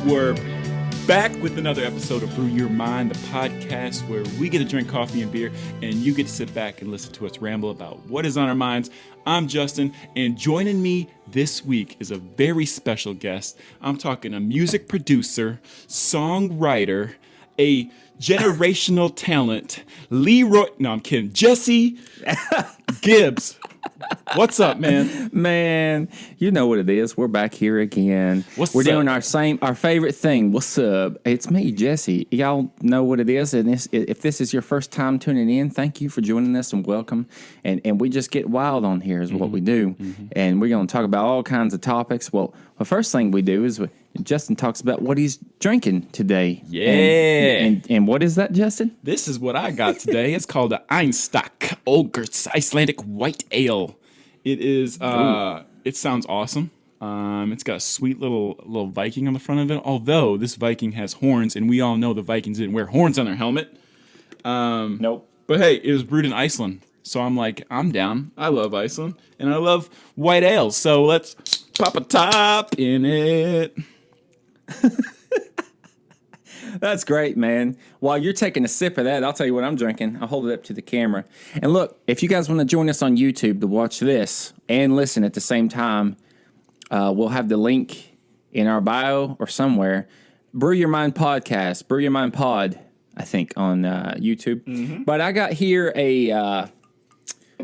We're back with another episode of Brew Your Mind, the podcast where we get to drink coffee and beer and you get to sit back and listen to us ramble about what is on our minds. I'm Justin, and joining me this week is a very special guest. I'm talking a music producer, songwriter, a generational talent, Leroy. No, I'm kidding. Jesse Gibbs. What's up, man? Man, you know what it is. We're back here again. We're doing our favorite thing. What's up? It's me, Jesse. Y'all know what it is. And if this is your first time tuning in, thank you for joining us and welcome. And we just get wild on here is what we do. And we're going to talk about all kinds of topics. Well, the first thing we do is Justin talks about what he's drinking today. Yeah. And what is that, Justin? This is what I got today. It's called the Einstök Olgers Icelandic White Ale. It is. It sounds awesome. It's got a sweet little Viking on the front of it. Although this Viking has horns, and we all know the Vikings didn't wear horns on their helmet. Nope. But hey, it was brewed in Iceland, so I'm like, I'm down. I love Iceland, and I love white ales. So let's pop a top in it. That's great, man. While you're taking a sip of that, I'll tell you what I'm drinking. I'll hold it up to the camera. And look, if you guys want to join us on YouTube to watch this and listen at the same time, we'll have the link in our bio or somewhere. Brew Your Mind Podcast, Brew Your Mind Pod, I think, on YouTube. Mm-hmm. But I got here a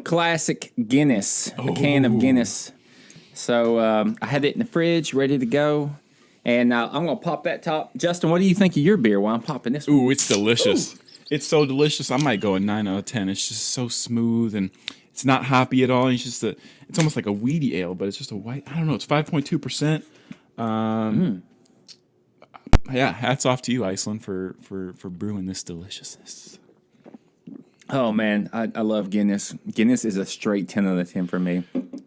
classic Guinness, a can of Guinness. So I had it in the fridge, ready to go. And I'm going to pop that top. Justin, what do you think of your beer while I'm popping this one? Ooh, it's delicious. Ooh. It's so delicious. I might go a 9 out of 10. It's just so smooth, and it's not hoppy at all. It's just it's almost like a weedy ale, but it's just a white. I don't know. It's 5.2%. Yeah, hats off to you, Iceland, for brewing this deliciousness. Oh, man. I love Guinness. Guinness is a straight 10 out of 10 for me.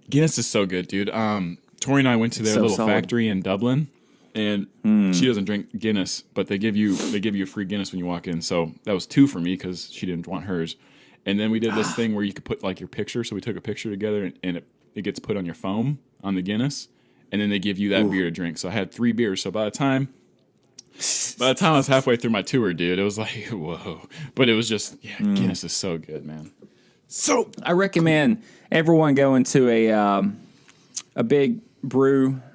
Guinness is so good, dude. Tori and I went to their little factory in Dublin. And she doesn't drink Guinness, but they give you a free Guinness when you walk in. So that was 2 for me because she didn't want hers. And then we did this thing where you could put like your picture. So we took a picture together, and it gets put on your foam on the Guinness, and then they give you that beer to drink. So I had 3 beers. So by the time I was halfway through my tour, dude, it was like whoa. But it was just Guinness is so good, man. So I recommend everyone going to a big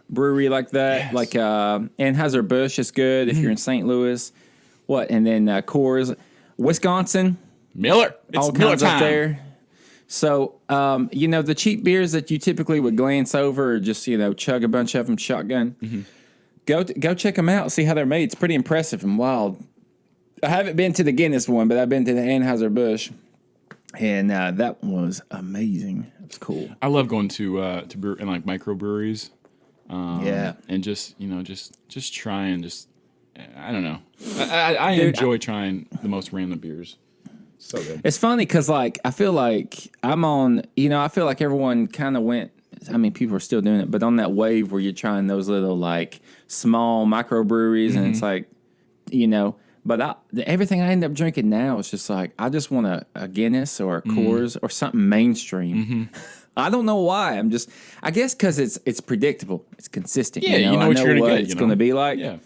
brewery like that, yes. Like Anheuser-Busch is good if you're in St. Louis. And then Coors, Wisconsin, Miller. It's all Miller kinds time. Up there. So the cheap beers that you typically would glance over or just chug a bunch of them shotgun. Mm-hmm. Go check them out, see how they're made. It's pretty impressive and wild. I haven't been to the Guinness one, but I've been to the Anheuser-Busch, and that was amazing. It was cool. I love going to brew in like microbreweries. And just try and I don't know. I enjoy trying the most random beers. So good. It's funny because I feel like I'm on. I feel like everyone kind of went. I mean, people are still doing it, but on that wave where you're trying those little small microbreweries, and it's like, But everything I end up drinking now is just I just want a Guinness or a Coors or something mainstream. Mm-hmm. I don't know why. I guess because it's predictable. It's consistent. Yeah, you know what you're going to get. It's going to be like. Yeah.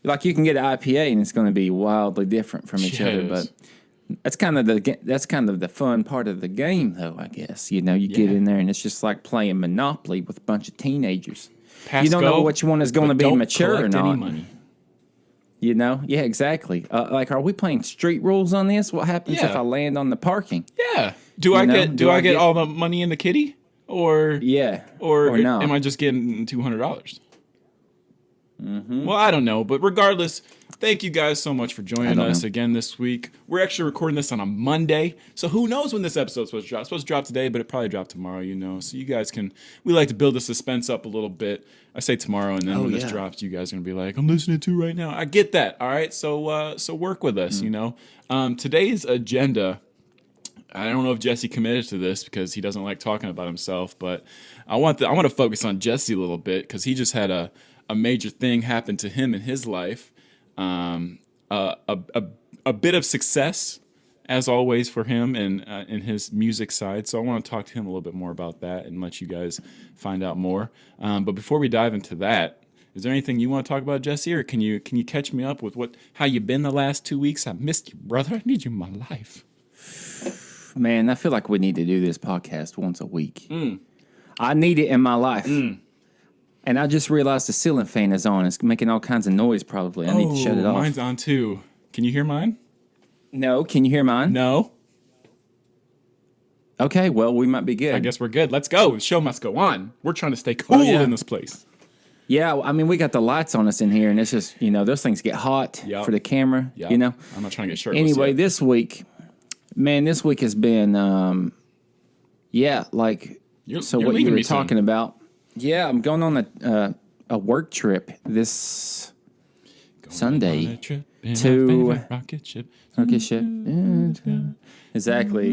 Like you can get an IPA and it's going to be wildly different from each other. But that's kind of the fun part of the game, though. I guess get in there and it's just like playing Monopoly with a bunch of teenagers. You don't know which one is going to be mature or not. Any money. Yeah, exactly. Are we playing street rules on this? What happens if I land on the parking? Yeah. Do I get all the money in the kitty? Or no? Am I just getting $200? Mm-hmm. Well, I don't know, but regardless, thank you guys so much for joining us again this week. We're actually recording this on a Monday, so who knows when this episode's supposed to drop? It's supposed to drop today, but it probably dropped tomorrow, so you guys we like to build the suspense up a little bit. I say tomorrow, and then when this drops, you guys are going to be like, I'm listening to right now. I get that, all right? So work with us, Today's agenda, I don't know if Jesse committed to this because he doesn't like talking about himself, but I want to focus on Jesse a little bit because he just had a major thing happen to him in his life. A bit of success, as always, for him and in his music side. So I want to talk to him a little bit more about that and let you guys find out more. But before we dive into that, Is there anything you want to talk about, Jesse, or can you catch me up with how you been the last 2 weeks? I missed you, brother. I need you in my life. Man, I feel like we need to do this podcast once a week. I need it in my life. And I just realized the ceiling fan is on. It's making all kinds of noise, probably. I need to shut it off. Mine's on, too. Can you hear mine? No. Can you hear mine? No. Okay, well, we might be good. I guess we're good. Let's go. The show must go on. We're trying to stay cool in this place. Yeah, I mean, we got the lights on us in here, and it's just, those things get hot for the camera, I'm not trying to get shirtless Anyway, yet. this week has been, what you were talking about. Yeah, I'm going on a work trip this Sunday to rocket ship. Rocket ship. Exactly.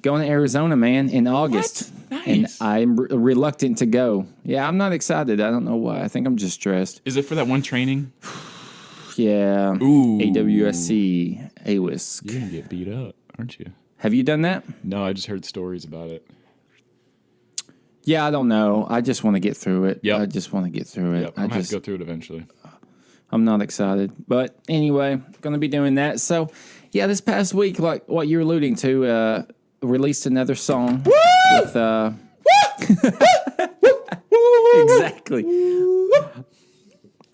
Going to Arizona, man, in August. Nice. And I'm reluctant to go. Yeah, I'm not excited. I don't know why. I think I'm just stressed. Is it for that one training? Yeah. Ooh. AWSC, AWISC. You're going to get beat up, aren't you? Have you done that? No, I just heard stories about it. Yeah, I don't know. I just want to get through it. Yep. I just want to get through it. Yep. I'm going to have to go through it eventually. I'm not excited. But anyway, going to be doing that. So, yeah, this past week, like what you're alluding to, released another song. Woo! With, exactly.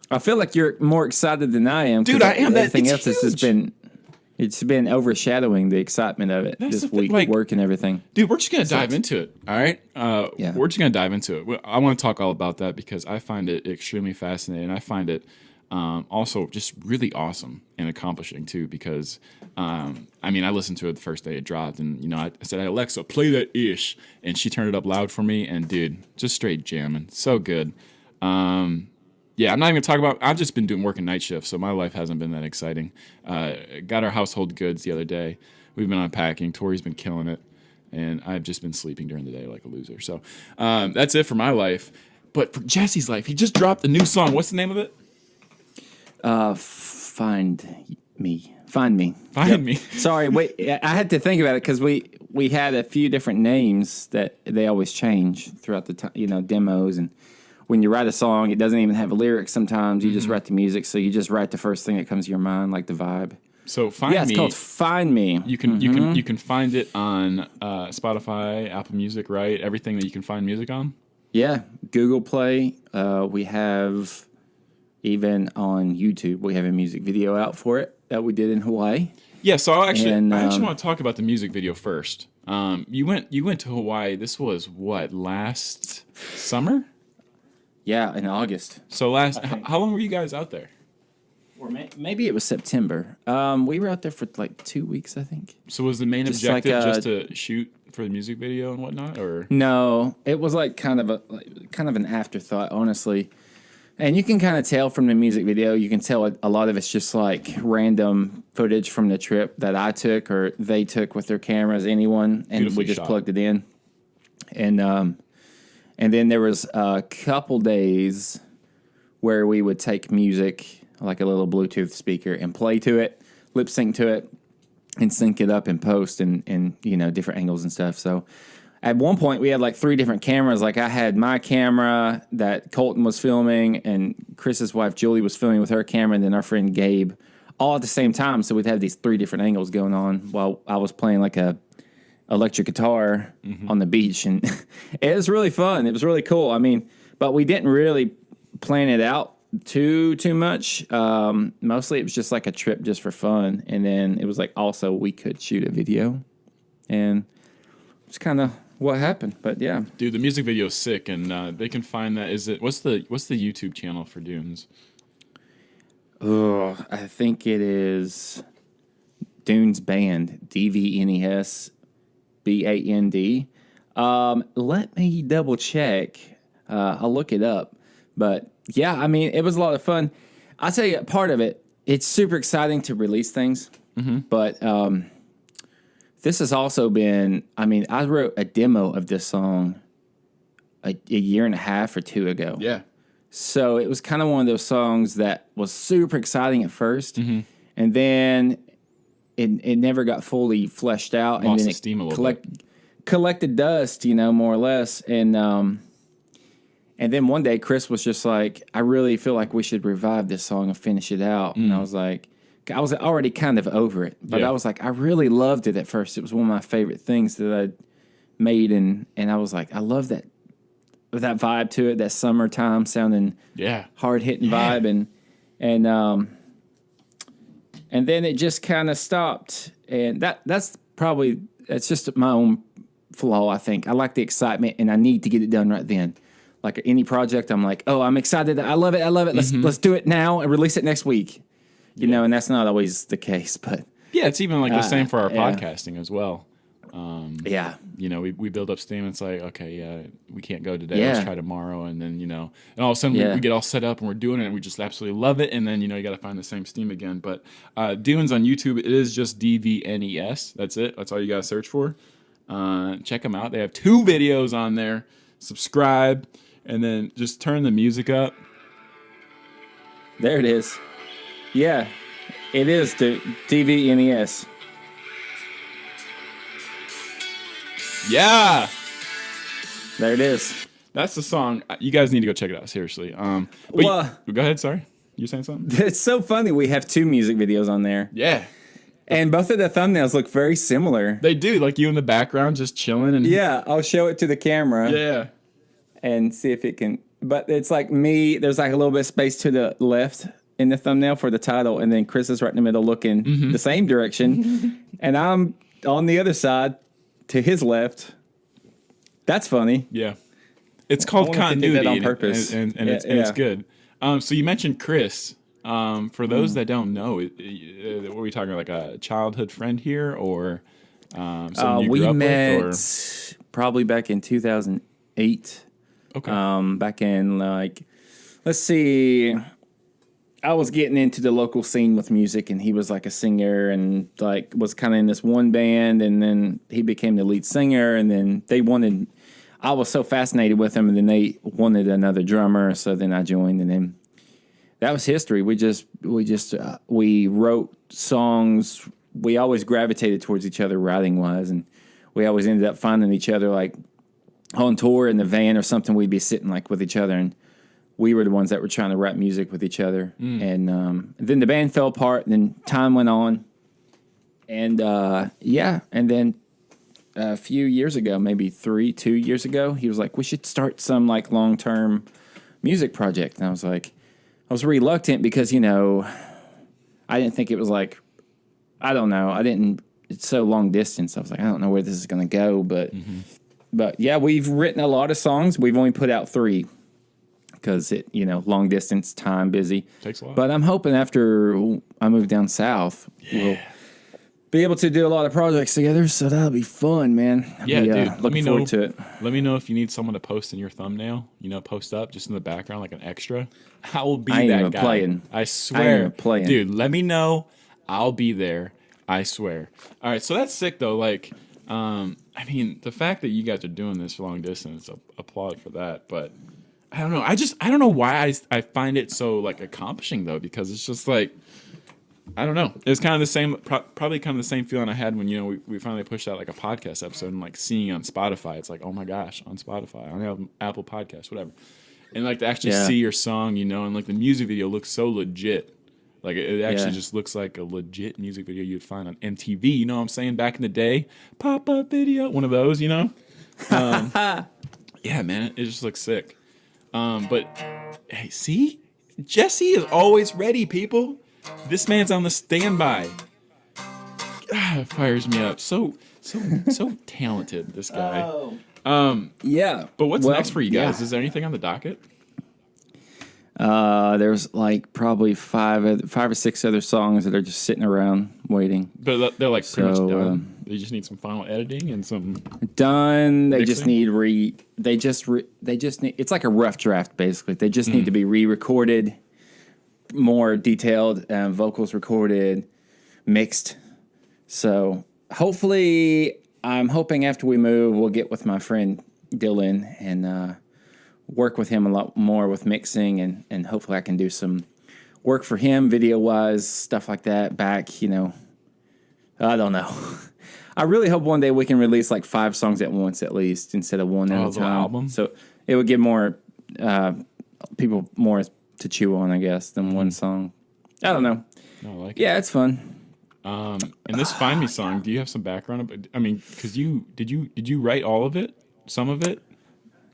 I feel like you're more excited than I am. Dude, I am. Everything else has been overshadowing the excitement of it this week, work and everything. Dude, we're just going to dive into it, all right? We're just going to dive into it. I want to talk all about that because I find it extremely fascinating. I find it also just really awesome and accomplishing, too, because, I listened to it the first day it dropped, and, I said, hey, Alexa, play that ish, and she turned it up loud for me, and, dude, just straight jamming. So good. Yeah, I'm not even going to talk about. I've just been working night shifts, so my life hasn't been that exciting. Got our household goods the other day. We've been unpacking. Tori's been killing it, and I've just been sleeping during the day like a loser. So that's it for my life. But for Jesse's life, he just dropped a new song. What's the name of it? Find me. Find me. Find me. Sorry, wait. I had to think about it because we had a few different names that they always change throughout the time, demos and. When you write a song, it doesn't even have a lyric sometimes. You just write the music, so you just write the first thing that comes to your mind, like the vibe. So Find Me. Yeah, it's called Find Me. You can find it on Spotify, Apple Music, right? Everything that you can find music on. Yeah, Google Play. We have even on YouTube. We have a music video out for it that we did in Hawaii. Yeah, so I actually want to talk about the music video first. You went to Hawaii. This was what, last summer? Yeah, in August. So how long were you guys out there? Or maybe it was September. We were out there for like 2 weeks, I think. So was the main objective just to shoot for the music video and whatnot, or no? It was like kind of an afterthought, honestly. And you can kind of tell from the music video. You can tell a lot of it's just like random footage from the trip that I took or they took with their cameras, anyone, and we just plugged it in. And then there was a couple days where we would take music, like a little Bluetooth speaker, and play to it, lip sync to it, and sync it up in post and different angles and stuff. So at one point we had like 3 different cameras. Like I had my camera that Colton was filming, and Chris's wife Julie was filming with her camera, and then our friend Gabe, all at the same time. So we'd have these 3 different angles going on while I was playing like a electric guitar on the beach, and it was really fun. It was really cool. But we didn't really plan it out too much. Mostly it was just like a trip just for fun, and then it was like also we could shoot a video, and it's kind of what happened. But yeah, dude, the music video is sick, and they can find that. What's the YouTube channel for Dunes? Oh, I think it is Dunes Band, DVNES. BAND. Let me double check. I'll look it up. But yeah, it was a lot of fun. I'll tell you, part of it, it's super exciting to release things. But this has also been, I wrote a demo of this song a year and a half or 2 ago. Yeah. So it was kind of one of those songs that was super exciting at first. And then it never got fully fleshed out, and then it collected dust, more or less, and And then one day Chris was just like, I really feel like we should revive this song and finish it out. And I was like, I was already kind of over it, but I was like, I really loved it at first. It was one of my favorite things that I made, and I was like, I love that vibe to it, that summertime sounding, hard hitting vibe, and then it just kind of stopped, and that's just my own flaw. I think I like the excitement, and I need to get it done right then. Like any project, I'm like, oh, I'm excited. I love it. Let's do it now and release it next week. You know, and that's not always the case, but yeah, it's even like the same for our podcasting as well. You know, we build up steam. It's like, okay, we can't go today. Let's try tomorrow. And then, you know, and all of a sudden we get all set up and we're doing it and we just absolutely love it. And then, you know, you got to find the same steam again. But DVNES on YouTube, it is just DVNES. That's it. That's all you got to search for. Check them out. They have 2 videos on there. Subscribe and then just turn the music up. There it is. Yeah, it is the DVNES. Yeah. There it is. That's the song. You guys need to go check it out, seriously. Go ahead, sorry. You saying something? It's so funny. We have 2 music videos on there. Yeah. And both of the thumbnails look very similar. They do, like you in the background just chilling. And yeah, I'll show it to the camera. Yeah. And see if it can. But it's like me, there's like a little bit of space to the left in the thumbnail for the title, and then Chris is right in the middle looking the same direction, and I'm on the other side to his left. That's funny. Yeah. It's called continuity on purpose. And it's good. So you mentioned Chris. For those that don't know, what are we talking about, like a childhood friend here, or someone you grew up met with, or? Probably back in 2008. Okay. Back in, like, let's see, I was getting into the local scene with music, and he was like a singer and like was kind of in this one band, and then he became the lead singer, and then I was so fascinated with him, and then they wanted another drummer, so then I joined, and then that was history. We wrote songs. We always gravitated towards each other writing wise, and we always ended up finding each other like on tour in the van or something. We'd be sitting like with each other, and we were the ones that were trying to write music with each other. And then the band fell apart, and then time went on. And and then a few years ago, maybe 2 years ago, he was like, we should start some like long-term music project. And I was reluctant because, you know, I didn't think it was like, I don't know. It's so long distance. I was like, I don't know where this is going to go, But yeah, we've written a lot of songs. We've only put out 3 because long distance, time, busy. Takes a lot. But I'm hoping after I move down south, we'll be able to do a lot of projects together. So that'll be fun, man. Dude. Looking forward to it. Let me know if you need someone to post in your thumbnail. Post up just in the background like an extra. I will be that guy. Playing. I swear. I ain't even playing. Dude, let me know. I'll be there. I swear. All right, so that's sick though. Like, I mean, the fact that you guys are doing this long distance, applaud for that. But I don't know. I don't know why I find it so like accomplishing though, because it's just like, I don't know. It's kind of the same, probably kind of the same feeling I had when we finally pushed out like a podcast episode and like seeing it on Spotify. It's like, oh my gosh, on Spotify, on Apple Podcasts, whatever, and like to actually see your song, and like the music video looks so legit. Like, it actually just looks like a legit music video you'd find on MTV. You know what I'm saying? Back in the day, pop-up video, one of those, Yeah, man, it just looks sick. But, hey, see? Jesse is always ready, people. This man's on the standby. It fires me up. So talented, this guy. Yeah. But what's next for you guys? Is there anything on the docket? There's like probably 5 or 6 other songs that are just sitting around waiting. But they're like pretty much done. They just need some final editing and some done. They mixing? just need they just need. It's like a rough draft basically. They just need to be re-recorded, more detailed, vocals recorded, mixed. So hopefully, I'm hoping after we move, we'll get with my friend Dylan and work with him a lot more with mixing, and hopefully I can do some work for him video-wise, stuff like that back, I don't know. I really hope one day we can release like 5 songs at once at least instead of one at a time. Album? So it would give more people more to chew on, I guess, than one song. I don't know. No, I like it. Yeah, it's fun. And this Find Me song, do you have some background? I mean, because did you write all of it? Some of it?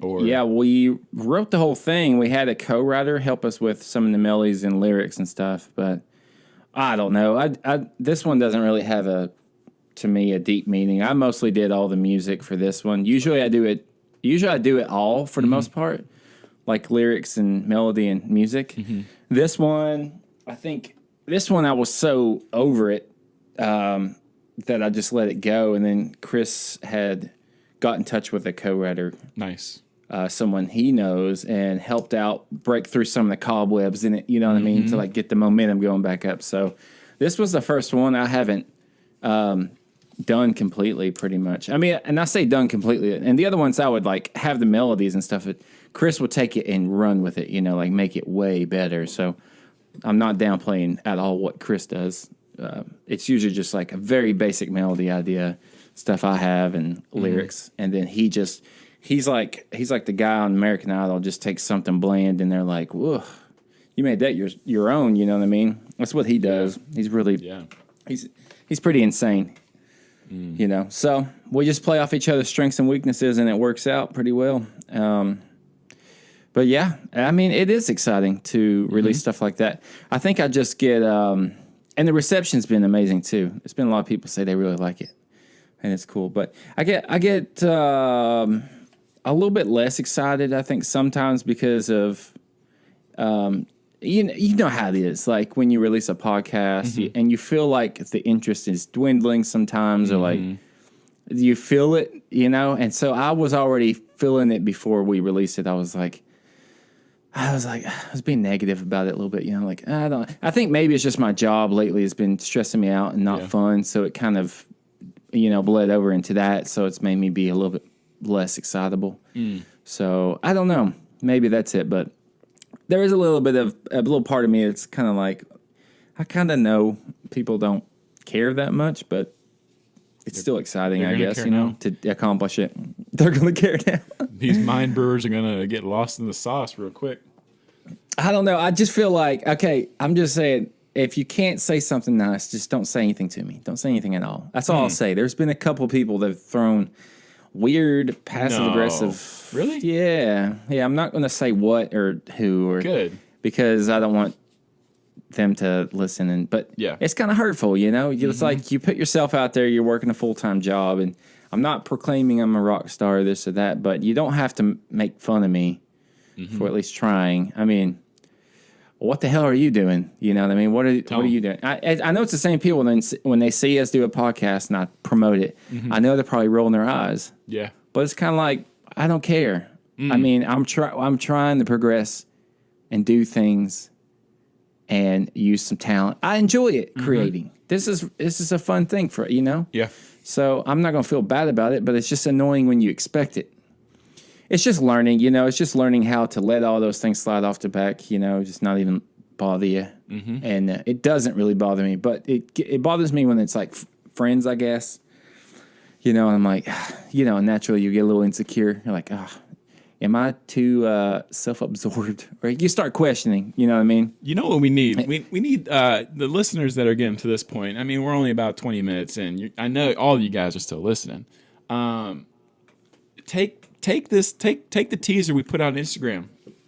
Or yeah, we wrote the whole thing. We had a co-writer help us with some of the melodies and lyrics and stuff, but I don't know. This one doesn't really have a deep meaning. I mostly did all the music for this one. Usually I do it all for the most part, like lyrics and melody and music. This one, I was so over it that I just let it go. And then Chris had got in touch with a co-writer. Nice. Someone he knows, and helped out break through some of the cobwebs in it, you know what I mean, to like get the momentum going back up. So this was the first one I haven't done completely, pretty much. I mean, and I say done completely, and the other ones I would like have the melodies and stuff. Chris would take it and run with it, you know, like make it way better. So I'm not downplaying at all what Chris does. It's usually just like a very basic melody idea, stuff I have, and lyrics, and then he's like the guy on American Idol, just takes something bland and they're like, whoa, you made that your own, you know what I mean? That's what he does. He's really, he's pretty insane, you know? So we just play off each other's strengths and weaknesses, and it works out pretty well. But yeah, I mean, it is exciting to release stuff like that. I think I just get, and the reception's been amazing too. There's been a lot of people say they really like it, and it's cool. But I get a little bit less excited, I think, sometimes because of, you know how it is. Like when you release a podcast and you feel like the interest is dwindling sometimes, or like you feel it, you know? And so I was already feeling it before we released it. I was being negative about it a little bit, you know, like, I think maybe it's just my job lately has been stressing me out and not fun. So it kind of, you know, bled over into that. So it's made me be a little bit less excitable. So I don't know, maybe that's it, but there is a little part of me that's kind of like, I kind of know people don't care that much, but it's still exciting, I guess, you know, to accomplish it. They're gonna care now. These mind brewers are gonna get lost in the sauce real quick. I don't know, I just feel like, okay, I'm just saying, if you can't say something nice, just don't say anything to me. Don't say anything at all. That's all I'll say. There's been a couple people that have thrown weird passive-aggressive. Really? Yeah. I'm not going to say what or who or good, because I don't want them to listen. But it's kind of hurtful, you know. It's like you put yourself out there. You're working a full-time job, and I'm not proclaiming I'm a rock star, this or that. But you don't have to make fun of me for at least trying. I mean, what the hell are you doing? You know what I mean? What are you doing? I know it's the same people when they see us do a podcast and I promote it. I know they're probably rolling their eyes. Yeah. But it's kind of like, I don't care. I mean, I'm trying to progress and do things and use some talent. I enjoy it creating. This is a fun thing for, you know? Yeah. So I'm not going to feel bad about it, but it's just annoying when you expect it. It's just learning, you know, it's just learning how to let all those things slide off the back, you know, just not even bother you. And it doesn't really bother me, but it bothers me when it's like friends, I guess. You know, I'm like, you know, naturally you get a little insecure. You're like, am I too self-absorbed? Or you start questioning, you know what I mean? You know what we need? We need the listeners that are getting to this point. I mean, we're only about 20 minutes in. I know all of you guys are still listening. Take the teaser we put out on Instagram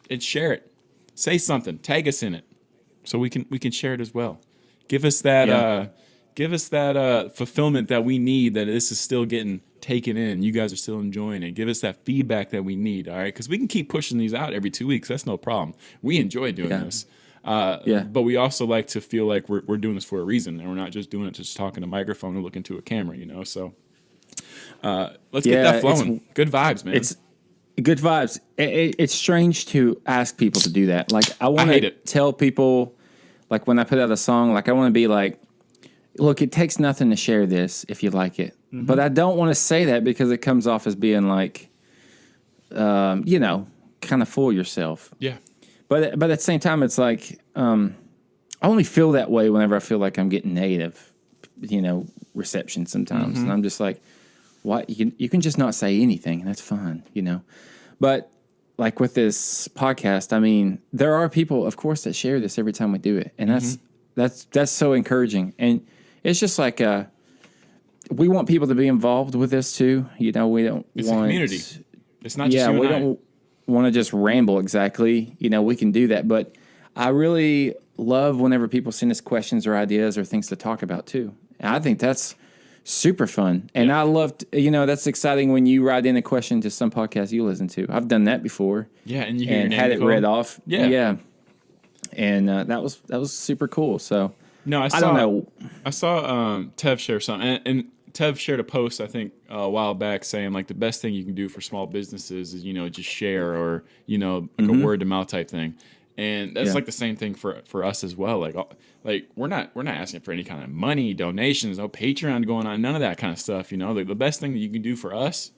and share it. Say something. Tag us in it, so we can share it as well. Give us that fulfillment that we need. That this is still getting taken in. You guys are still enjoying it. Give us that feedback that we need. All right, because we can keep pushing these out every 2 weeks. That's no problem. We enjoy doing this. But we also like to feel like we're doing this for a reason, and we're not just doing it to just talking to a microphone and looking to a camera. You know, so. Let's get that flowing. Good vibes, man. It's good vibes. It's strange to ask people to do that. Like, I want to tell people, like, when I put out a song, like, I want to be like, look, it takes nothing to share this if you like it. But I don't want to say that because it comes off as being like, you know, kind of fool yourself. Yeah. But at the same time, it's like, I only feel that way whenever I feel like I'm getting negative, you know, reception sometimes. And I'm just like, why? You can just not say anything, and that's fine, you know. But like with this podcast, I mean, there are people, of course, that share this every time we do it, and that's so encouraging. And it's just like we want people to be involved with this too. You know, we don't it's want a community. It's not just you we and I. don't want to just ramble exactly. You know, we can do that, but I really love whenever people send us questions or ideas or things to talk about too. And I think that's super fun. And I loved, that's exciting when you write in a question to some podcast you listen to. I've done that before. Yeah, and you hear your name had it read off. Yeah. And that was super cool. So no, I don't know. I saw Tev share something, and Tev shared a post I think a while back saying like the best thing you can do for small businesses is just share or like a word to mouth type thing. And that's like the same thing for us as well. Like we're not asking for any kind of money, donations, no Patreon going on, none of that kind of stuff. The best thing that you can do for us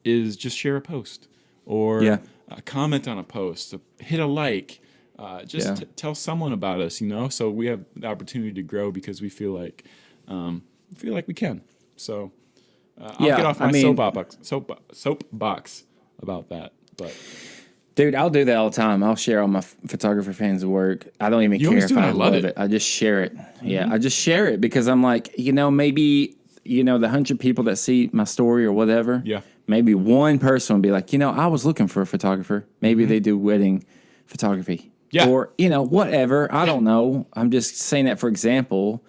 is just share a post or comment on a post, hit a like, tell someone about us. So we have the opportunity to grow because we feel like we can. So I'll get off my soapbox about that, but. Dude, I'll do that all the time. I'll share all my photographer fans' work. I don't even care if I love it. I just share it. Mm-hmm. Yeah, I just share it because I'm like, maybe, the 100 people that see my story or whatever, maybe one person will be like, I was looking for a photographer. Maybe they do wedding photography. Yeah. Or, whatever. I don't know. I'm just saying that for example.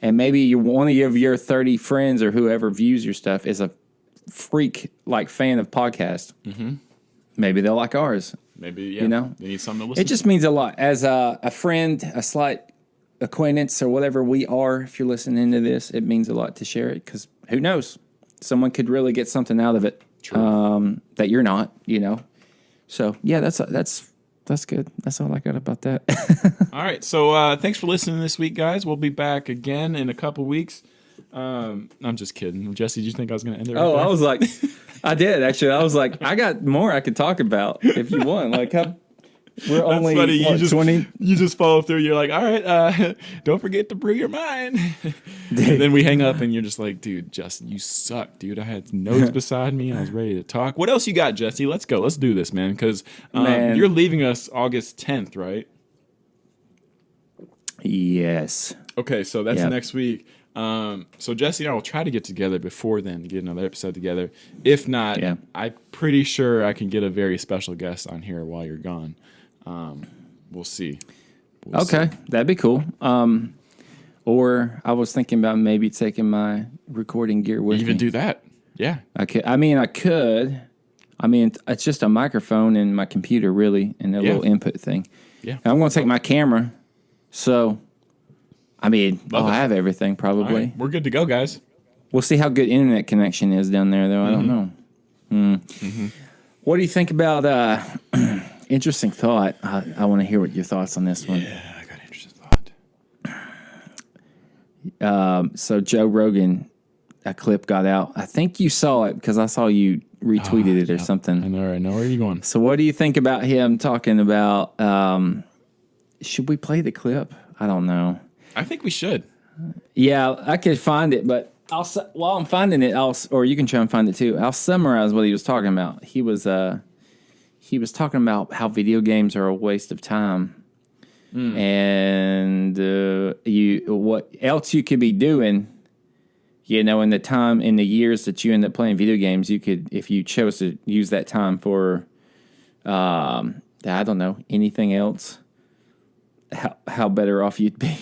And maybe one of your 30 friends or whoever views your stuff is a freak fan of podcasts. Mm-hmm. Maybe they'll like ours. Maybe, they need something to listen to. It just means a lot. As a friend, a slight acquaintance or whatever we are, if you're listening to this, it means a lot to share it because who knows? Someone could really get something out of it that you're not, So, yeah, that's good. That's all I got about that. All right. So thanks for listening this week, guys. We'll be back again in a couple weeks. I'm just kidding. Jesse, did you think I was going to end it right there? I was like... I did, actually. I was like, I got more I could talk about if you want. Like, we're only funny. What, 20? You just follow through. You're like, all right, don't forget to brew your mind. And then we hang up, and you're just like, dude, Justin, you suck, dude. I had notes beside me. I was ready to talk. What else you got, Jesse? Let's go. Let's do this, man, because you're leaving us August 10th, right? Yes. Okay, so that's next week. So Jesse and I will try to get together before then to get another episode together. If not, I'm pretty sure I can get a very special guest on here while you're gone. We'll see. Okay, that'd be cool. Or I was thinking about maybe taking my recording gear with me. Even do that? Yeah. I could. It's just a microphone and my computer, really, and a little input thing. Yeah. And I'm going to take my camera, so... I'll have everything probably. Right. We're good to go, guys. We'll see how good internet connection is down there, though. I don't know. Mm-hmm. What do you think about interesting thought? I want to hear what your thoughts on this one. Yeah, I got an interesting thought. So Joe Rogan, a clip got out. I think you saw it because I saw you retweeted it or something. I know. Where are you going? So what do you think about him talking about? Should we play the clip? I don't know. I think we should. Yeah, I could find it, but while I'm finding it, or you can try and find it too. I'll summarize what he was talking about. He was talking about how video games are a waste of time, and what else you could be doing. In the years that you end up playing video games, you could, if you chose to use that time for, I don't know, anything else. How better off you'd be.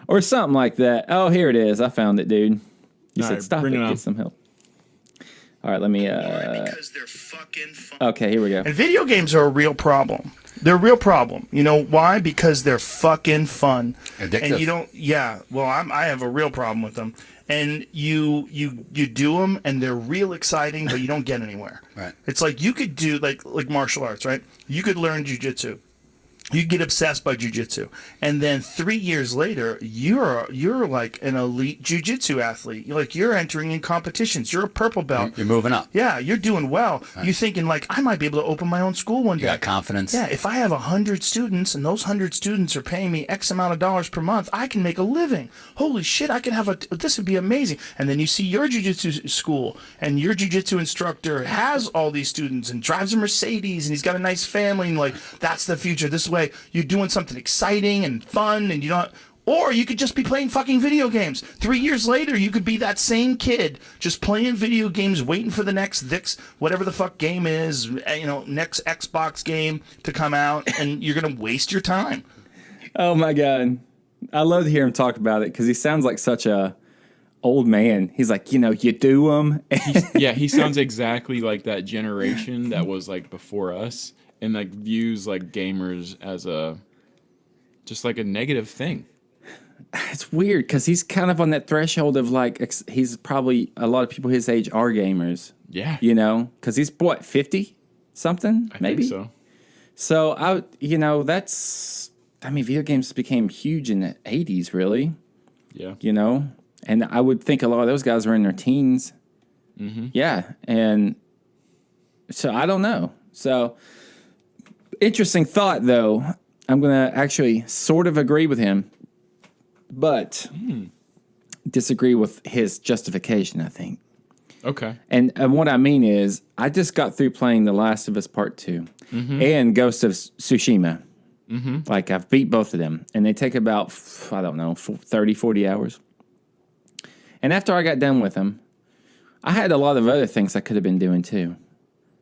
Or something like that. Oh, here it is. I found it, dude. You said stop it. Get some help. All right, let me... because they're fucking fun. Okay, here we go. And video games are a real problem. They're a real problem. You know why? Because they're fucking fun. Addictive. And you don't... Yeah, well, I have a real problem with them. And you do them, and they're real exciting, but you don't get anywhere. Right. It's like you could do, like martial arts, right? You could learn jiu-jitsu. You get obsessed by jiu-jitsu, and then 3 years later, you're like an elite jiu-jitsu athlete. You're entering in competitions. You're a purple belt. You're moving up. Yeah, you're doing well. Right. You're thinking like, I might be able to open my own school one day. You got confidence. Yeah, if I have 100 students and those 100 students are paying me X amount of dollars per month, I can make a living. Holy shit, I can have this would be amazing. And then you see your jiu-jitsu school, and your jiu-jitsu instructor has all these students and drives a Mercedes, and he's got a nice family, and like, that's the future. This way you're doing something exciting and fun, and you don't. Or you could just be playing fucking video games. 3 years later, you could be that same kid just playing video games, waiting for the next whatever the fuck game is, next Xbox game to come out, and you're gonna waste your time. Oh my God, I love to hear him talk about it because he sounds like such a old man. He's like, you do them. Yeah, he sounds exactly like that generation that was like before us. And like views like gamers as just like a negative thing. It's weird because he's kind of on that threshold of like, he's probably, a lot of people his age are gamers. Yeah. Because he's what, 50 something? Maybe. I think so. Video games became huge in the 80s, really. Yeah. And I would think a lot of those guys were in their teens. Mm-hmm. Yeah. And so I don't know. So, interesting thought, though. I'm going to actually sort of agree with him, but disagree with his justification, I think. Okay. And what I mean is, I just got through playing The Last of Us Part 2 and Ghost of Tsushima. Mm-hmm. Like, I've beat both of them, and they take about, 30, 40 hours. And after I got done with them, I had a lot of other things I could have been doing, too.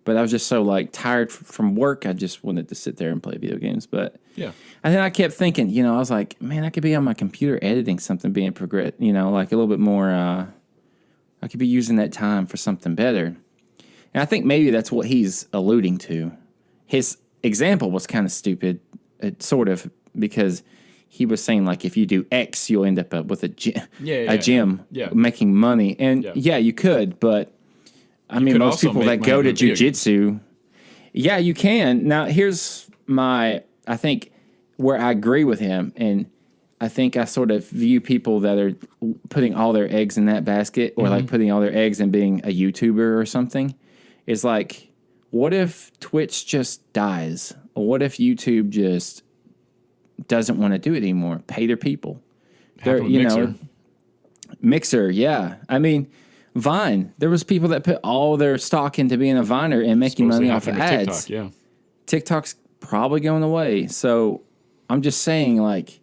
But I was just so tired from work. I just wanted to sit there and play video games. But yeah, and then I kept thinking, I was like, man, I could be on my computer editing something, being like a little bit more. I could be using that time for something better. And I think maybe that's what he's alluding to. His example was kind of stupid, sort of, because he was saying like if you do X, you'll end up with a gym making money, and you could, but. I mean, most people that go to jiu-jitsu, you can. Now, here's I think, where I agree with him, and I think I sort of view people that are putting all their eggs in that basket, or like putting all their eggs in being a YouTuber or something, is like, what if Twitch just dies? Or what if YouTube just doesn't want to do it anymore? Pay their people. Mixer, yeah. I mean... Vine. There was people that put all their stock into being a Viner and making money off of ads. TikTok, yeah. TikTok's probably going away. So I'm just saying, like,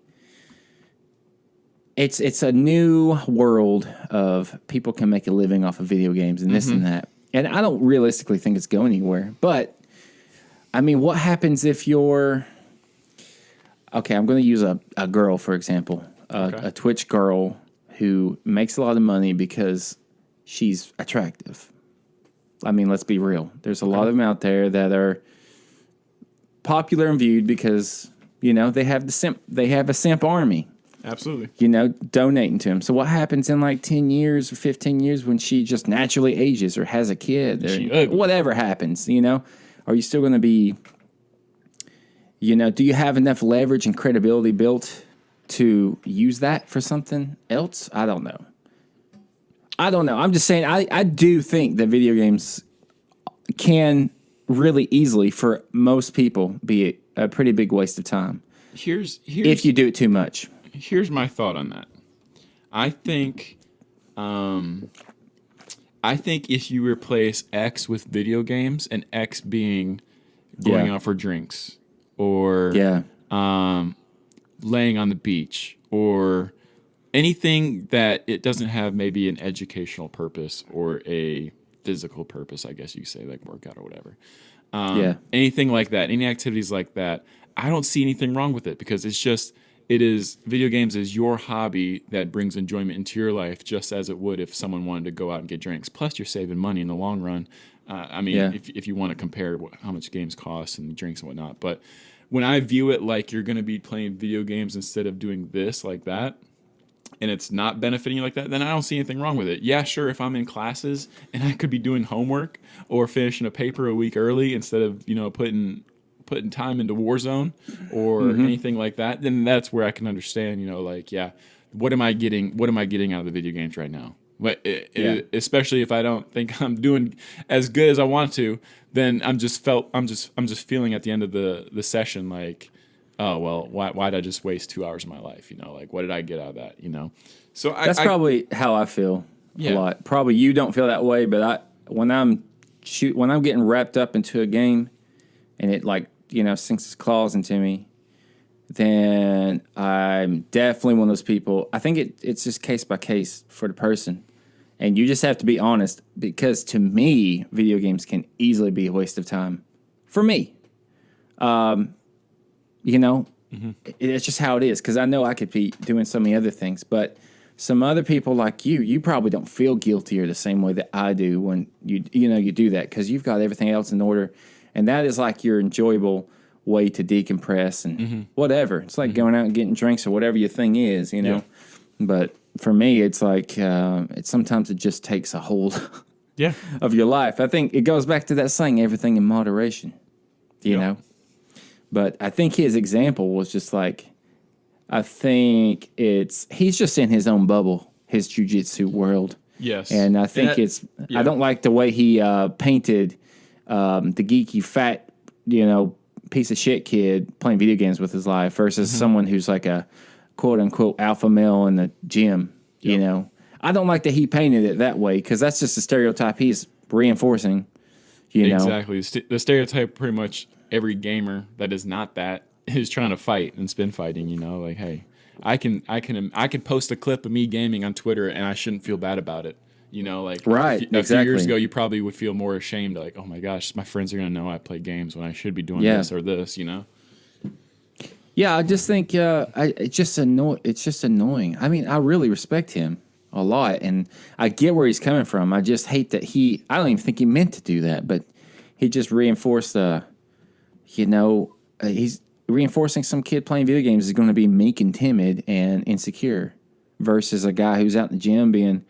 it's a new world of people can make a living off of video games and this and that. And I don't realistically think it's going anywhere. But, I mean, what happens if you're... Okay, I'm going to use a girl, for example. A Twitch girl who makes a lot of money because... she's attractive. I mean, let's be real. There's a lot of them out there that are popular and viewed because, they have a simp army. Absolutely. Donating to them. So what happens in like 10 years or 15 years when she just naturally ages or has a kid or whatever happens, Are you still going to be, do you have enough leverage and credibility built to use that for something else? I don't know. I'm just saying, I do think that video games can really easily, for most people, be a pretty big waste of time. Here's if you do it too much. Here's my thought on that. I think if you replace X with video games, and X being going out for drinks or laying on the beach or anything that it doesn't have maybe an educational purpose or a physical purpose, I guess you could say, like workout or whatever. Anything like that, any activities like that, I don't see anything wrong with it because video games is your hobby that brings enjoyment into your life just as it would if someone wanted to go out and get drinks. Plus, you're saving money in the long run. If you want to compare how much games cost and drinks and whatnot. But when I view it like you're going to be playing video games instead of doing this like that, and it's not benefiting you like that, then I don't see anything wrong with it. Yeah, sure, if I'm in classes and I could be doing homework or finishing a paper a week early instead of, putting putting time into Warzone or anything like that, then that's where I can understand, like, yeah, what am I getting out of the video games right now? But especially if I don't think I'm doing as good as I want to, then I'm just feeling at the end of the session like, oh well, why did I just waste 2 hours of my life? Like, what did I get out of that? So that's probably how I feel a lot. Probably you don't feel that way, but when I'm getting wrapped up into a game, and it sinks its claws into me, then I'm definitely one of those people. I think it's just case by case for the person. And you just have to be honest, because to me, video games can easily be a waste of time. For me. It's just how it is. Because I know I could be doing so many other things. But some other people like you probably don't feel guilty or the same way that I do when you do that. Because you've got everything else in order. And that is like your enjoyable way to decompress and whatever. It's like going out and getting drinks or whatever your thing is, Yeah. But for me, it's like sometimes it just takes a hold of your life. I think it goes back to that saying, everything in moderation, you know. But I think his example was just like, he's just in his own bubble, his jiu-jitsu world. Yes. And I think I don't like the way he painted the geeky, fat, piece of shit kid playing video games with his life versus someone who's like a quote unquote alpha male in the gym. I don't like that he painted it that way because that's just a stereotype he's reinforcing. Exactly. The stereotype, pretty much every gamer that is not that is trying to fight and spin fighting. Like, hey, I can post a clip of me gaming on Twitter and I shouldn't feel bad about it. Right, a few years ago, you probably would feel more ashamed, like, oh my gosh, my friends are going to know I play games when I should be doing this or this, Yeah, I just think it's just annoying. I mean, I really respect him a lot, and I get where he's coming from. I just hate that I don't even think he meant to do that, but he just reinforced he's reinforcing some kid playing video games is going to be meek and timid and insecure versus a guy who's out in the gym being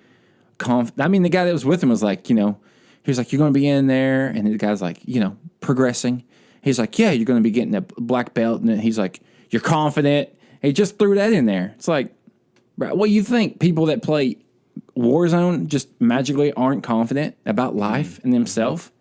I mean, the guy that was with him was like, he was like, you're going to be in there. And the guy's like, progressing. He's like, yeah, you're going to be getting a black belt. And then he's like, you're confident. He just threw that in there. It's like, bro, what do you think? People that play Warzone just magically aren't confident about life and themselves?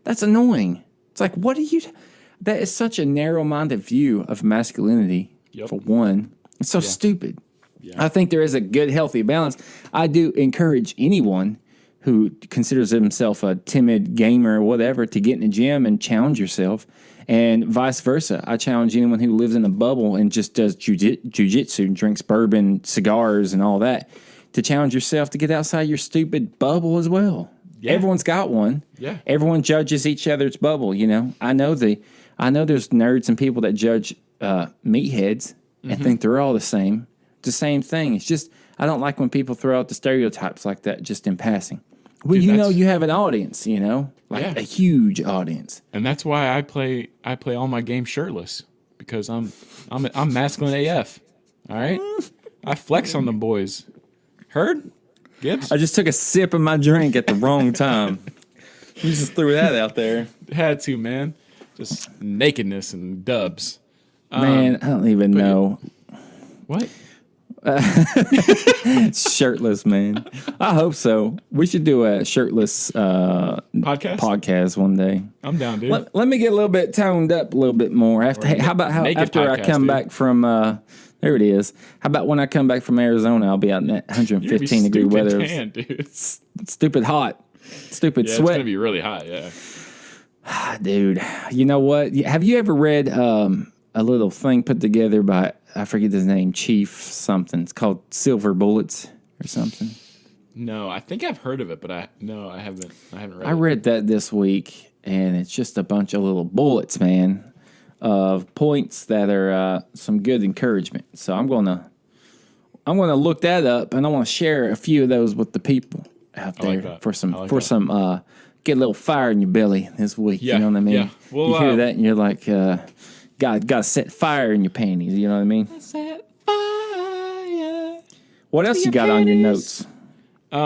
That's annoying. It's like, that is such a narrow-minded view of masculinity, for one. It's so stupid. Yeah. I think there is a good, healthy balance. I do encourage anyone who considers himself a timid gamer or whatever to get in the gym and challenge yourself, and vice versa. I challenge anyone who lives in a bubble and just does jiu-jitsu and drinks bourbon, cigars, and all that to challenge yourself to get outside your stupid bubble as well. Yeah. Everyone's got one. Yeah. Everyone judges each other's bubble, I know there's nerds and people that judge meatheads and think they're all the same. The same thing. It's just I don't like when people throw out the stereotypes like that just in passing. Well, Dude, you have an audience, a huge audience, and that's why I play all my games shirtless because I'm masculine AF. All right, I flex on them boys. Heard, Gibbs? I just took a sip of my drink at the wrong time. You just threw that out there. Had to, man. Just nakedness and dubs. Man, I don't even know. What? Shirtless, man. I hope so. We should do a shirtless podcast one day. I'm down, dude. Let me get a little bit toned up a little bit more. After I come back from there it is. How about when I come back from Arizona, I'll be out in that 115 degree weather. Tan, dude. Stupid hot. Stupid sweat. It's gonna be really hot, yeah. Dude, you know what? Have you ever read a little thing put together by, I forget his name, Chief something. It's called Silver Bullets or something. No, I think I've heard of it, but I haven't read it. I read that this week, and it's just a bunch of little bullets, man, of points that are some good encouragement. So I'm gonna look that up, and I want to share a few of those with the people out there for some get a little fire in your belly this week. Yeah, you know what I mean? Yeah. Well, you hear that, and you're like, got to set fire in your panties. You know what I mean? Set fire. What else you got on your notes? I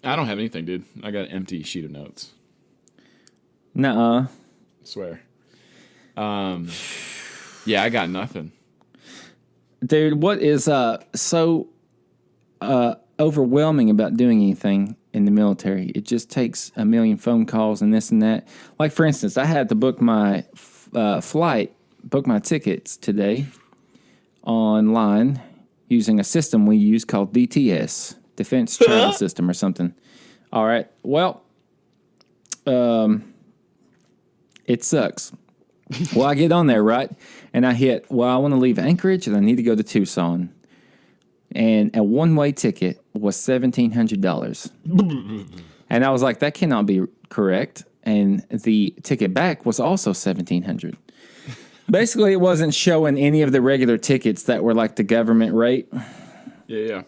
don't have anything, dude. I got an empty sheet of notes. Nuh-uh. Swear. Yeah, I got nothing. Dude, what is so overwhelming about doing anything in the military? It just takes a million phone calls and this and that. Like, for instance, I had to book my book my tickets today online using a system we use called DTS, Defense Travel System or something. All right. Well, it sucks. Well, I get on there, right? And I hit, well, I want to leave Anchorage and I need to go to Tucson. And a one-way ticket was $1,700. And I was like, that cannot be correct. And the ticket back was also $1,700. Basically, it wasn't showing any of the regular tickets that were like the government rate. Yeah.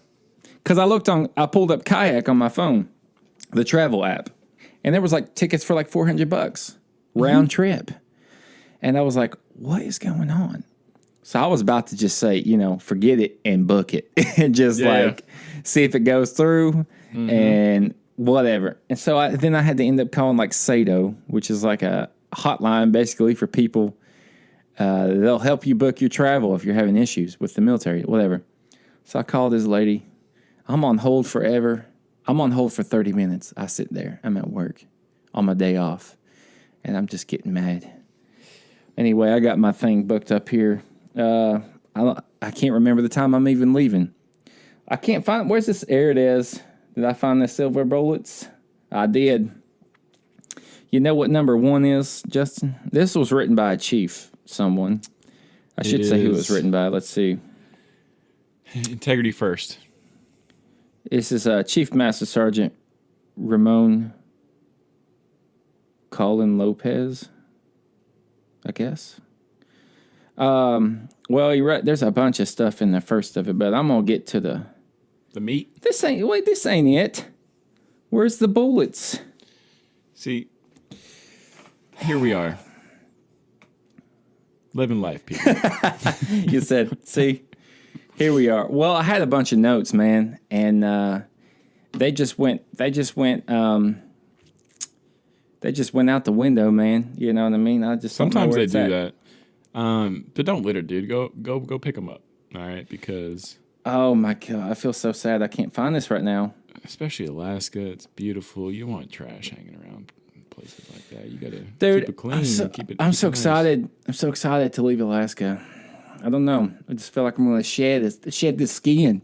Because I pulled up Kayak on my phone, the travel app, and there was like tickets for like $400 round trip. And I was like, what is going on? So I was about to just say, forget it and book it and just see if it goes through and whatever. And so then I had to end up calling like Sato, which is like a hotline basically for people. They'll help you book your travel if you're having issues with the military, whatever. So I called this lady. I'm on hold forever. I'm on hold for 30 minutes. I sit there. I'm at work on my day off. And I'm just getting mad. Anyway, I got my thing booked up here. I can't remember the time I'm even leaving. I can't find... Where's this? There it is. Did I find the silver bullets? I did. You know what number 1 is, Justin? This was written by a chief. Someone. I should say who it was written by. Let's see. Integrity first. This is Chief Master Sergeant Ramon Colin Lopez, I guess. Well, you're right. There's a bunch of stuff in the first of it, but I'm gonna get to the meat. This ain't it. Where's the bullets? See, here we are. Living life, people. You said, see, here we are. Well, I had a bunch of notes, man, and they just went out the window, man. You know what I mean? I just sometimes they do that. But don't litter, dude. Go pick them up. All right, because oh my God, I feel so sad. I can't find this right now. Especially Alaska, it's beautiful. You want trash hanging around places like that. You gotta keep it clean. I'm so excited. I'm so excited to leave Alaska. I don't know. I just feel like I'm gonna shed this skin,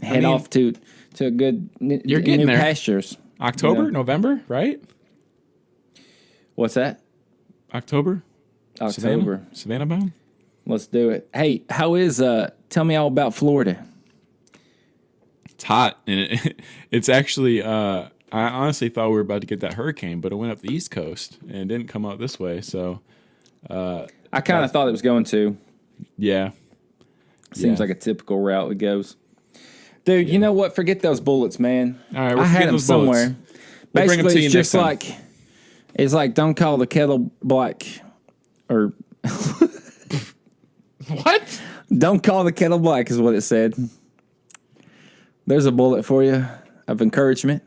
head off to a good you're getting new there. Pastures. November, right? What's that? October. Savannah bound. Let's do it. Hey, how is tell me all about Florida. It's hot, and it's actually. I honestly thought we were about to get that hurricane, but it went up the East Coast and didn't come out this way. So I kind of thought it was going to. Yeah. Seems like a typical route it goes. Dude, you know what? Forget those bullets, man. All right, I had them somewhere. We'll Basically, bring them to you it's just next time. It's like don't call the kettle black, or what? Don't call the kettle black is what it said. There's a bullet for you of encouragement.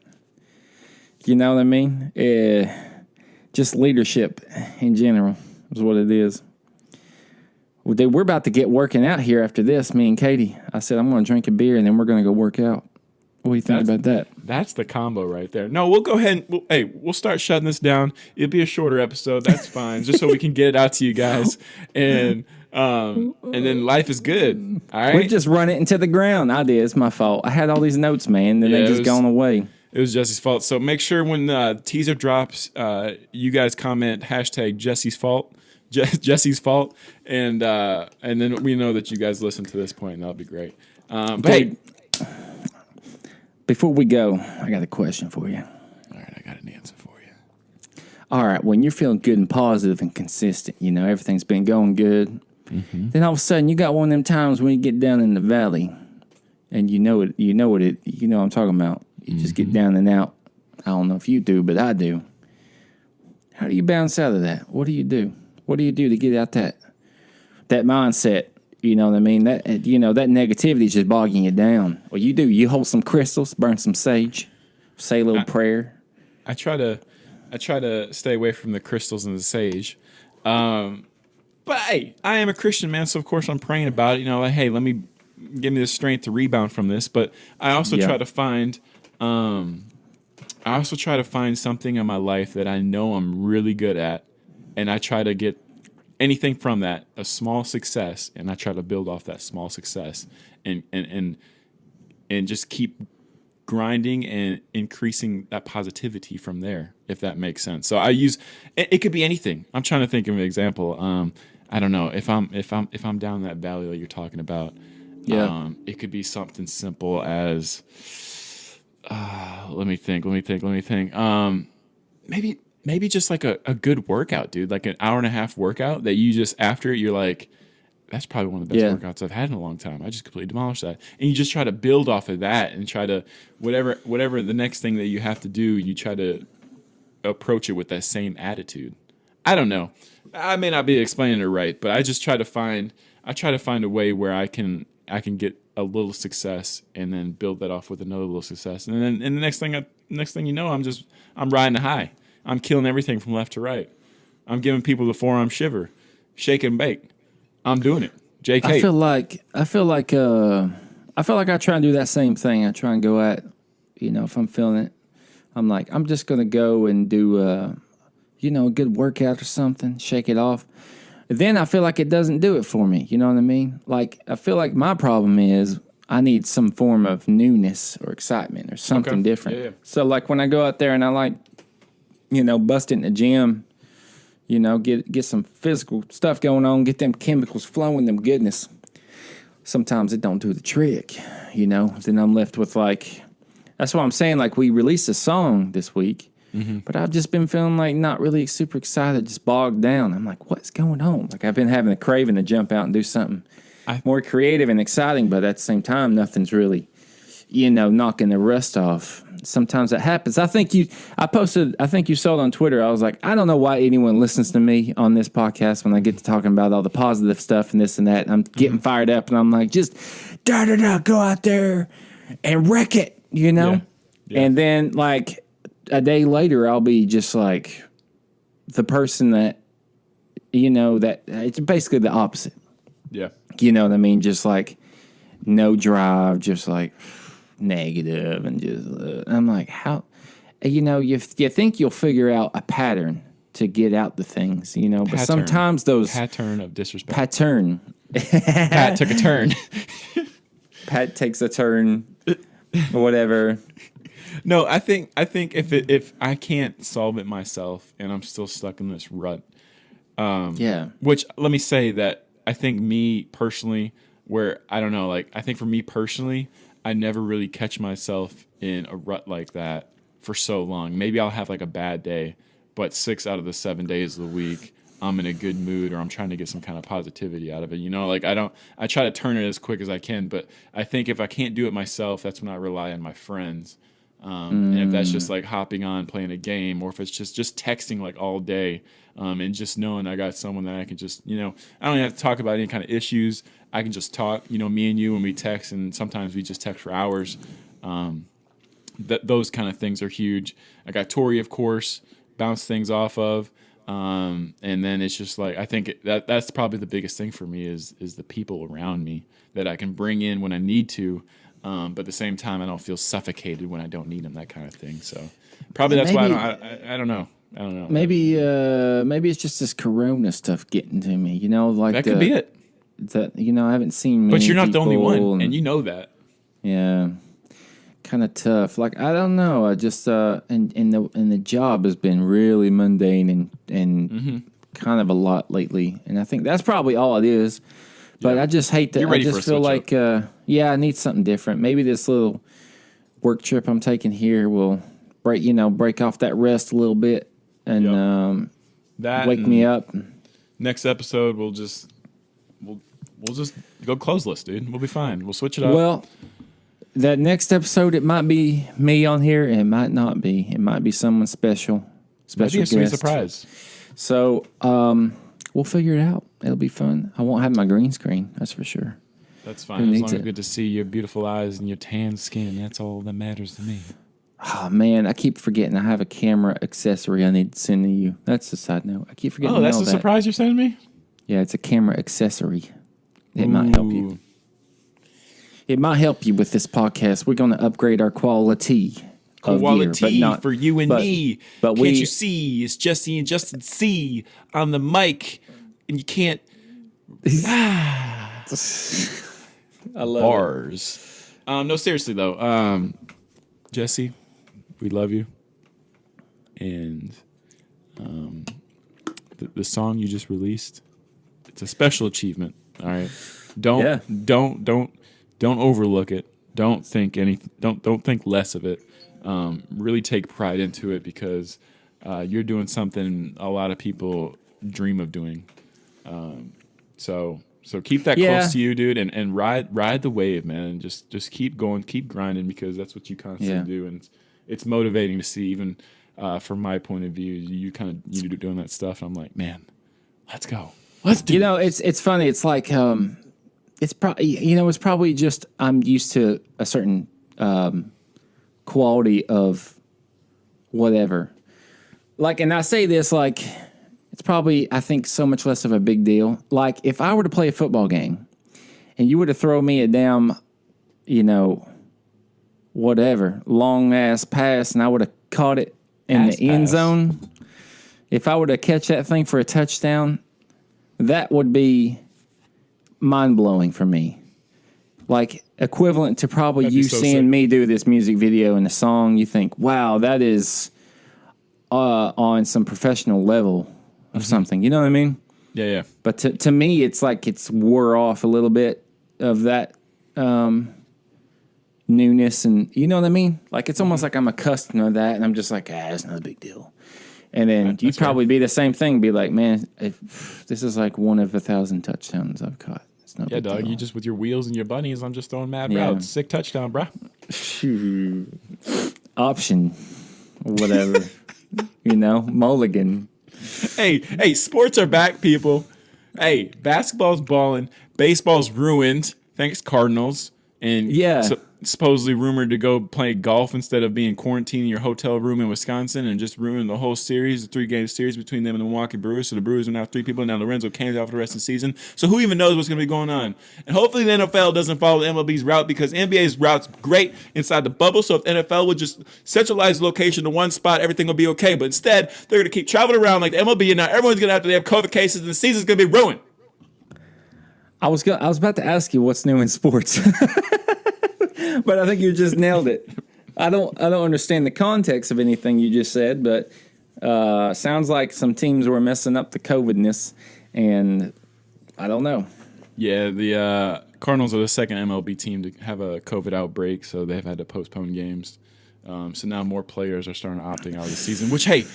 You know what I mean? Just leadership in general is what it is. Well, dude, we're about to get working out here after this, me and Katie. I said, I'm going to drink a beer, and then we're going to go work out. What do you think about that? That's the combo right there. No, we'll go ahead and we'll start shutting this down. It'll be a shorter episode. That's fine, just so we can get it out to you guys. And then life is good. All right? We just run it into the ground. I did. It's my fault. I had all these notes, man, and they just gone away. It was Jesse's fault. So make sure when the teaser drops, you guys comment hashtag Jesse's fault. Jesse's fault, and then we know that you guys listen to this point, and that'll be great. But hey, before we go, I got a question for you. All right, I got an answer for you. All right, when you're feeling good and positive and consistent, everything's been going good. Mm-hmm. Then all of a sudden, you got one of them times when you get down in the valley, and you know what I'm talking about. You just get down and out. I don't know if you do, but I do. How do you bounce out of that? What do you do? What do you do to get out that mindset? You know what I mean? That that negativity is just bogging you down. What you do? You hold some crystals, burn some sage, say a little prayer. I try to stay away from the crystals and the sage. But hey, I am a Christian, man, so of course I'm praying about it. You know, like, hey, give me the strength to rebound from this. But I also try to find, something in my life that I know I'm really good at, and I try to get anything from that, a small success, and I try to build off that small success, and just keep grinding and increasing that positivity from there, if that makes sense. So it could be anything. I'm trying to think of an example. I don't know if I'm down that valley that you're talking about. Yeah. It could be something simple as let me think. Maybe just like a good workout, dude, like an hour and a half workout that you just, after it, you're like, that's probably one of the best workouts I've had in a long time. I just completely demolished that. And you just try to build off of that and try to, whatever the next thing that you have to do, you try to approach it with that same attitude. I don't know. I may not be explaining it right, but I just try to find a way where I can get a little success and then build that off with another little success. And then the next thing you know, I'm riding a high. I'm killing everything from left to right. I'm giving people the forearm shiver, shake and bake. I'm doing it. JK. I feel like I try and do that same thing. I try and go at, if I'm feeling it, I'm like, I'm just going to go and do, a good workout or something, shake it off. Then I feel like it doesn't do it for me. You know what I mean? Like, I feel like my problem is I need some form of newness or excitement or something different. Yeah. So, like, when I go out there and I like, bust it in the gym, get some physical stuff going on, get them chemicals flowing, them goodness. Sometimes it don't do the trick, Then I'm left with that's why I'm saying, we released a song this week, but I've just been feeling like not really super excited, just bogged down. I'm like, what's going on? Like, I've been having a craving to jump out and do something more creative and exciting, but at the same time, nothing's really, knocking the rust off. Sometimes that happens. I think you saw it on Twitter. I was like, I don't know why anyone listens to me on this podcast when I get to talking about all the positive stuff and this and that. And I'm getting fired up and I'm like, just go out there and wreck it, Yeah. And then a day later, I'll be just like the person that, that it's basically the opposite. Yeah. You know what I mean? Just no drive, just negative and just I'm like, how you think you'll figure out a pattern to get out the things, but sometimes those pattern of disrespect. Pat took a turn. Pat takes a turn or whatever. No, I think if I can't solve it myself and I'm still stuck in this rut, which let me say that I think me personally, where I don't know, I think for me personally, I never really catch myself in a rut like that for so long. Maybe I'll have a bad day, but 6 out of the 7 days of the week, I'm in a good mood or I'm trying to get some kind of positivity out of it. I try to turn it as quick as I can, but I think if I can't do it myself, that's when I rely on my friends. And if that's just hopping on, playing a game, or if it's just texting all day, and just knowing I got someone that I can just, I don't even have to talk about any kind of issues. I can just talk, me and you when we text, and sometimes we just text for hours. Those kind of things are huge. I got Tori, of course, bounce things off of. And then it's just I think that's probably the biggest thing for me is the people around me that I can bring in when I need to. But at the same time, I don't feel suffocated when I don't need them, that kind of thing. So probably that's why I don't know. I don't know. Maybe it's just this Corona stuff getting to me, that could be it. That I haven't seen many but you're not the only one, and you know that. Yeah, kind of tough. I don't know. I just and the job has been really mundane and kind of a lot lately, and I think that's probably all it is. But I just hate that. I just feel like I need something different. Maybe this little work trip I'm taking here will break off that rest a little bit and wake me up. Next episode we'll just go closeless, dude. We'll be fine. We'll switch it up. Well, that next episode, it might be me on here. It might not be. It might be someone special. Might be a sweet surprise. So we'll figure it out. It'll be fun. I won't have my green screen. That's for sure. That's fine. As long as I get to see your beautiful eyes and your tan skin, that's all that matters to me. Oh, man, I keep forgetting I have a camera accessory I need to send to you. That's a side note. I keep forgetting. Oh, that's the surprise you're sending me? Yeah, it's a camera accessory. It might help you. It might help you with this podcast. We're going to upgrade our quality. Quality for you and me. But can't you see? It's Jesse and Justin C on the mic, and you can't. I love bars. No, seriously though, Jesse, we love you, and the song you just released, it's a special achievement. All right, don't overlook it. Don't think anything. Don't think less of it. Really take pride into it because you're doing something a lot of people dream of doing. So keep that close to you, dude, and ride the wave, man. And just keep going, keep grinding because that's what you constantly do, and it's motivating to see. Even from my point of view, you doing that stuff. And I'm like, man, let's go, let's do. It's funny. It's like it's probably just I'm used to a certain quality of whatever. Like, and I say this like. It's probably, I think, so much less of a big deal. Like, if I were to play a football game and you were to throw me a damn, whatever, long-ass pass and I would have caught it in the end zone, if I were to catch that thing for a touchdown, that would be mind-blowing for me. Like, equivalent to probably you seeing me do this music video and a song, you think, wow, that is on some professional level of something, you know what I mean? Yeah. But to me, it's like it's wore off a little bit of that newness, and you know what I mean? Like it's almost like I'm accustomed to that, and I'm just like, it's not a big deal. And then you'd probably be the same thing, be like, man, this is like one of 1,000 touchdowns I've caught. It's no big dog. deal. You just with your wheels and your bunnies, I'm just throwing mad routes. Sick touchdown, bro. Option, whatever, mulligan. Hey, sports are back, people. Hey, basketball's balling, baseball's ruined. Thanks, Cardinals. And supposedly rumored to go play golf instead of being quarantined in your hotel room in Wisconsin and just ruin the whole series, the 3-game series between them and the Milwaukee Brewers. So the Brewers are now 3 people, and now Lorenzo Cain's out for the rest of the season. So who even knows what's going to be going on? And hopefully the NFL doesn't follow the MLB's route because NBA's route's great inside the bubble. So if NFL would just centralize the location to one spot, everything will be okay. But instead, they're going to keep traveling around like the MLB, and now everyone's going to have COVID cases, and the season's going to be ruined. I was about to ask you what's new in sports. But I think you just nailed it. I don't understand the context of anything you just said, but sounds like some teams were messing up the COVIDness, and I don't know. Yeah, the Cardinals are the second MLB team to have a COVID outbreak, so they've had to postpone games. So now more players are starting opting out of the season, which, hey,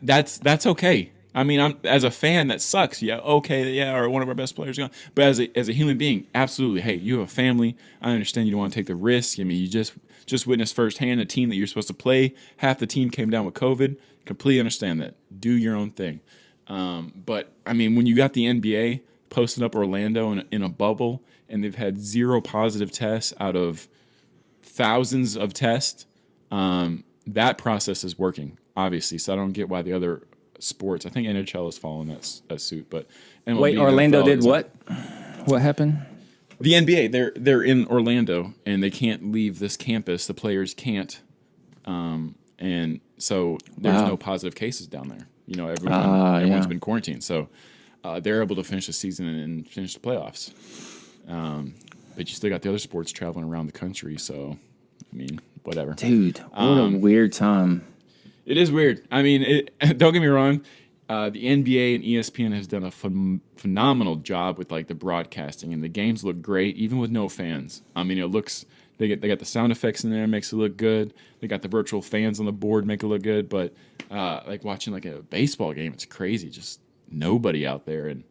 that's okay. I mean, as a fan, that sucks. Yeah, okay, or one of our best players gone. But as a human being, absolutely. Hey, you have a family. I understand you don't want to take the risk. I mean, you just witnessed firsthand a team that you're supposed to play. Half the team came down with COVID. Completely understand that. Do your own thing. But I mean, when you got the NBA posting up Orlando in a bubble, and they've had 0 positive tests out of thousands of tests, that process is working, obviously. So I don't get why the other sports. I think NHL is following that suit, but MLB, wait, Orlando did what? What happened? The NBA, they're in Orlando and they can't leave this campus. The players can't, and so there's no positive cases down there. Everyone's been quarantined, so they're able to finish the season and finish the playoffs. But you still got the other sports traveling around the country, so I mean, whatever. Dude, what a weird time. It is weird. I mean, don't get me wrong. The NBA and ESPN has done a phenomenal job with like the broadcasting, and the games look great, even with no fans. I mean, it looks they got the sound effects in there, makes it look good. They got the virtual fans on the board, make it look good. But like watching like a baseball game, it's crazy. Just nobody out there, and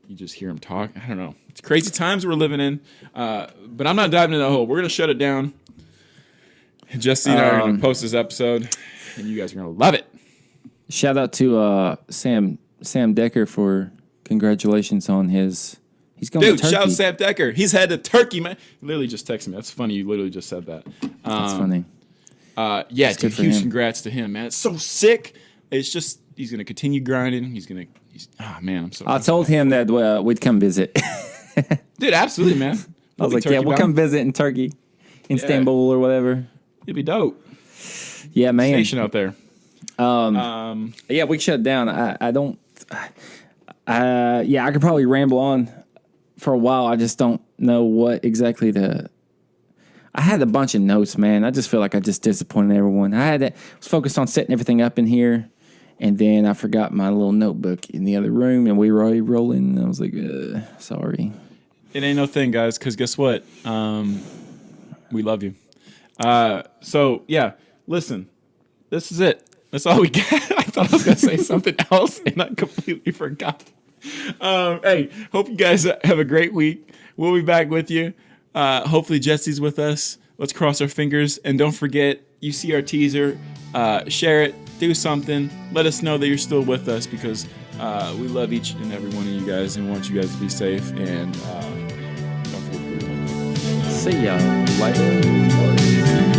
you just hear them talk. I don't know. It's crazy times we're living in. But I'm not diving into the hole. We're gonna shut it down. Jesse and I are gonna post this episode. And you guys are going to love it. Shout out to Sam Decker for congratulations on he's going to Turkey. Dude, shout out Sam Decker. He's headed to Turkey, man. He literally just texted me. That's funny. You literally just said that. That's funny. Yeah, dude, huge congrats to him, man. It's so sick. it's just he's gonna continue grinding. Man, I'm so. I told him that we'd come visit. Dude, absolutely, man. I was like, yeah, we'll come visit in Turkey, Istanbul or whatever. It'd be dope. Yeah, man. Station out there. Yeah, we shut down. I don't. I could probably ramble on for a while. I just don't know what exactly I had a bunch of notes, man. I just feel like I just disappointed everyone. I was focused on setting everything up in here, and then I forgot my little notebook in the other room, and we were already rolling. And I was like, sorry. It ain't no thing, guys, because guess what? We love you. So, yeah, listen, this is it. That's all we got. I thought I was going to say something else, and I completely forgot. Hey, hope you guys have a great week. We'll be back with you. Hopefully Jesse's with us. Let's cross our fingers. And don't forget, you see our teaser, share it, do something. Let us know that you're still with us because we love each and every one of you guys and want you guys to be safe. And don't forget to see y'all later.